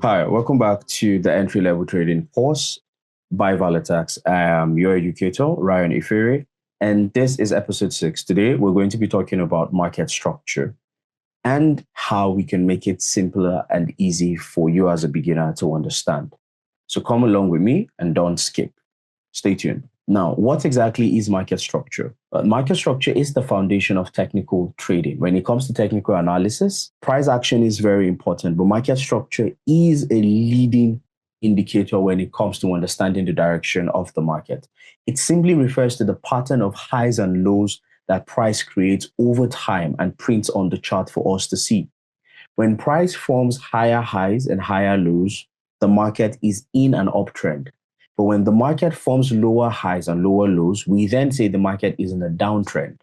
Hi, welcome back to the entry level trading course by Valetax. I am your educator, Ryan Ifere, and this is episode 6. Today, we're going to be talking about market structure and how we can make it simpler and easy for you as a beginner to understand. So come along with me and don't skip. Stay tuned. Now, what exactly is market structure? Market structure is the foundation of technical trading. When it comes to technical analysis, price action is very important, but market structure is a leading indicator when it comes to understanding the direction of the market. It simply refers to the pattern of highs and lows that price creates over time and prints on the chart for us to see. When price forms higher highs and higher lows, the market is in an uptrend. But when the market forms lower highs and lower lows, we then say the market is in a downtrend.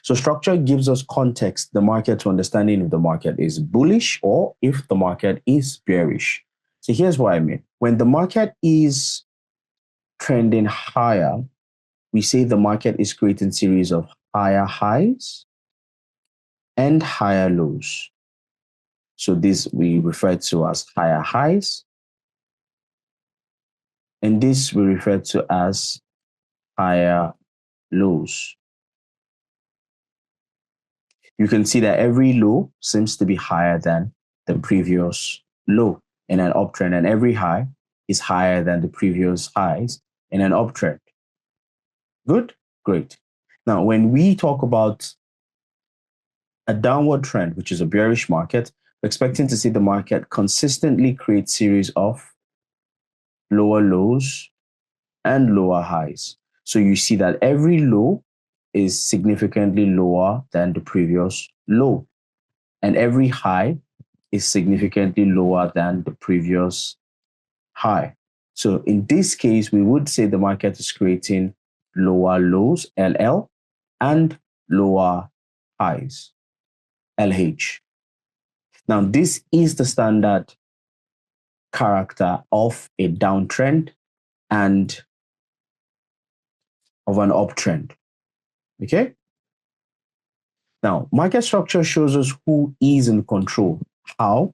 So structure gives us context, the market, to understanding if the market is bullish or if the market is bearish. So here's what I mean. When the market is trending higher, we say the market is creating series of higher highs and higher lows. So this we refer to as higher highs, and this we refer to as higher lows. You can see that every low seems to be higher than the previous low in an uptrend, and every high is higher than the previous highs in an uptrend. Good? Great. Now, when we talk about a downward trend, which is a bearish market, we're expecting to see the market consistently create series of lower lows and lower highs. So you see that every low is significantly lower than the previous low, and every high is significantly lower than the previous high. So in this case, we would say the market is creating lower lows, LL, and lower highs, LH. Now, this is the standard character of a downtrend and of an uptrend. Okay? Now, market structure shows us who is in control. How?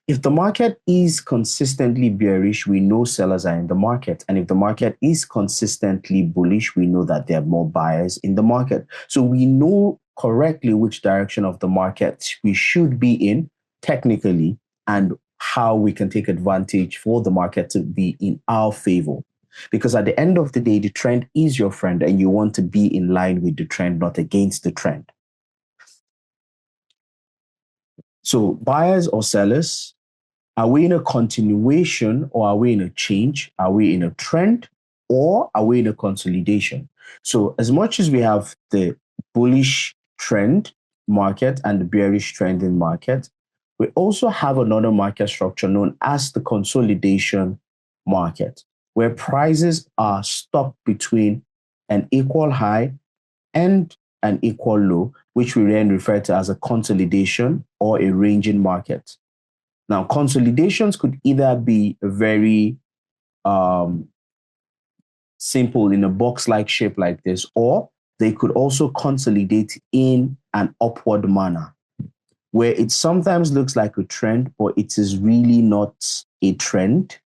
If the market is consistently bearish, we know sellers are in the market. And if the market is consistently bullish, we know that there are more buyers in the market. So we know correctly which direction of the market we should be in technically and how we can take advantage for the market to be in our favor. Because at the end of the day, the trend is your friend and you want to be in line with the trend, not against the trend. So buyers or sellers, are we in a continuation or are we in a change? Are we in a trend or are we in a consolidation? So as much as we have the bullish trend market and the bearish trending market, we also have another market structure known as the consolidation market, where prices are stuck between an equal high and an equal low, which we then refer to as a consolidation or a ranging market. Now, consolidations could either be very simple in a box-like shape like this, or they could also consolidate in an upward manner, where it sometimes looks like a trend, but it is really not a trend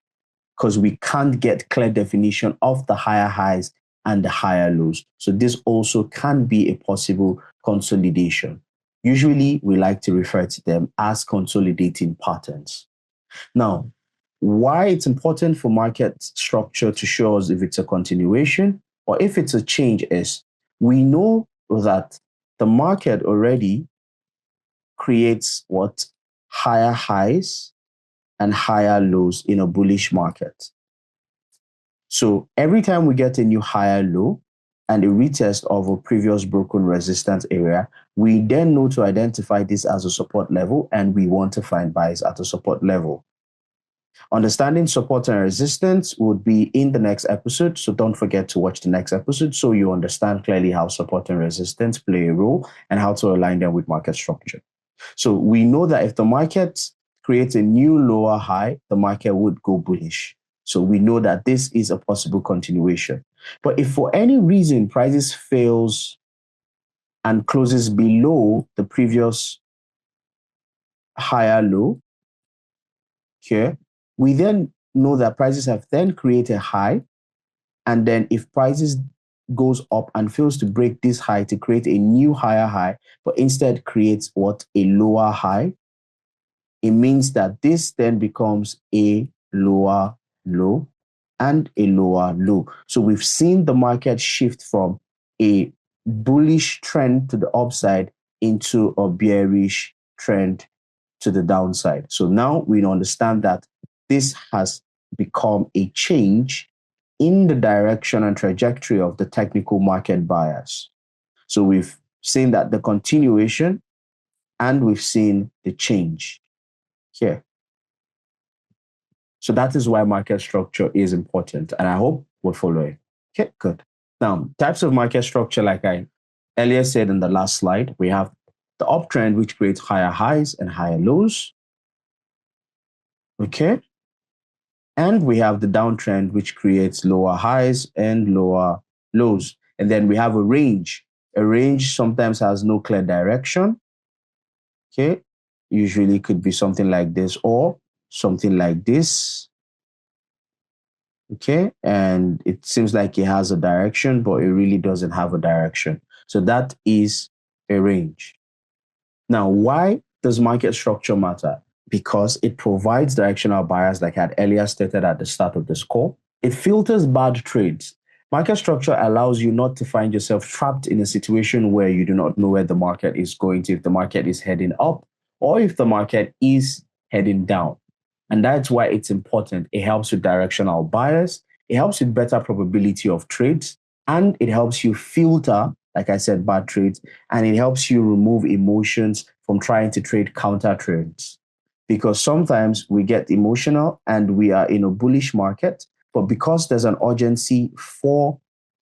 because we can't get clear definition of the higher highs and the higher lows. So this also can be a possible consolidation. Usually, we like to refer to them as consolidating patterns. Now, why it's important for market structure to show us if it's a continuation or if it's a change is we know that the market already creates what? Higher highs and higher lows in a bullish market. So every time we get a new higher low and a retest of a previous broken resistance area, we then know to identify this as a support level and we want to find buys at a support level. Understanding support and resistance would be in the next episode, so don't forget to watch the next episode so you understand clearly how support and resistance play a role and how to align them with market structure. So we know that if the market creates a new lower high, the market would go bullish. So we know that this is a possible continuation. But if for any reason prices fails and closes below the previous higher low here, We then know that prices have then created a high, and then if prices goes up and fails to break this high to create a new higher high, but instead creates what? A lower high, it means that this then becomes a lower low and a lower low. So we've seen the market shift from a bullish trend to the upside into a bearish trend to the downside. So now we understand that this has become a change in the direction and trajectory of the technical market bias. So we've seen that the continuation and we've seen the change here. So that is why market structure is important. And I hope we're following. Okay, good. Now, types of market structure, like I earlier said in the last slide, we have the uptrend, which creates higher highs and higher lows. Okay. And we have the downtrend, which creates lower highs and lower lows. And then we have a range. A range sometimes has no clear direction. Okay. Usually could be something like this or something like this. Okay. And it seems like it has a direction, but it really doesn't have a direction. So that is a range. Now, why does market structure matter? Because it provides directional bias, like I had earlier stated at the start of this call. It filters bad trades. Market structure allows you not to find yourself trapped in a situation where you do not know where the market is going to, if the market is heading up or if the market is heading down. And that's why it's important. It helps with directional bias. It helps with better probability of trades. And it helps you filter, like I said, bad trades. And it helps you remove emotions from trying to trade counter trades. Because sometimes we get emotional and we are in a bullish market, but because there's an urgency for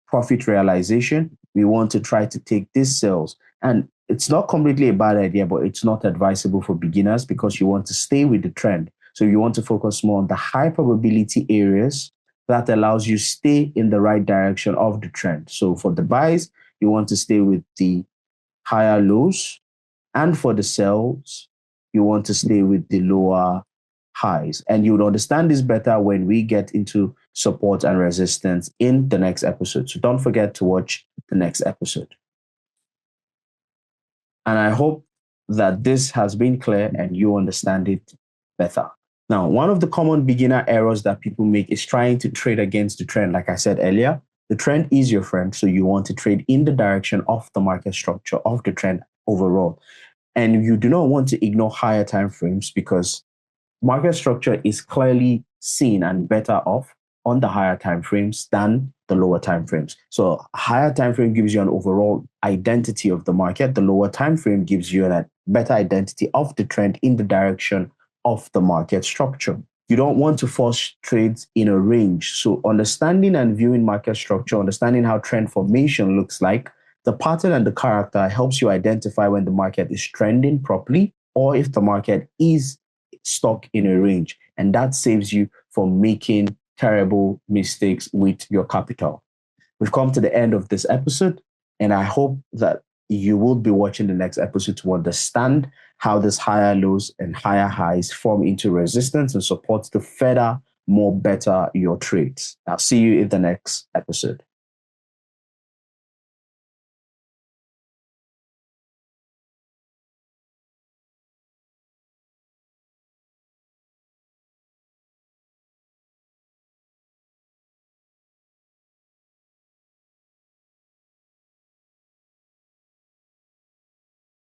profit realization, we want to try to take these sales. And it's not completely a bad idea, but it's not advisable for beginners because you want to stay with the trend. So you want to focus more on the high probability areas that allows you stay in the right direction of the trend. So for the buys, you want to stay with the higher lows, and for the sells, you want to stay with the lower highs. And you would understand this better when we get into support and resistance in the next episode. So don't forget to watch the next episode. And I hope that this has been clear and you understand it better. Now, one of the common beginner errors that people make is trying to trade against the trend. Like I said earlier, the trend is your friend. So you want to trade in the direction of the market structure of the trend overall. And you do not want to ignore higher time frames because market structure is clearly seen and better off on the higher time frames than the lower time frames. So a higher time frame gives you an overall identity of the market. The lower time frame gives you a better identity of the trend in the direction of the market structure. You don't want to force trades in a range. So understanding and viewing market structure, understanding how trend formation looks like, the pattern and the character helps you identify when the market is trending properly or if the market is stuck in a range. And that saves you from making terrible mistakes with your capital. We've come to the end of this episode, and I hope that you will be watching the next episode to understand how these higher lows and higher highs form into resistance and support to further more better your trades. I'll see you in the next episode.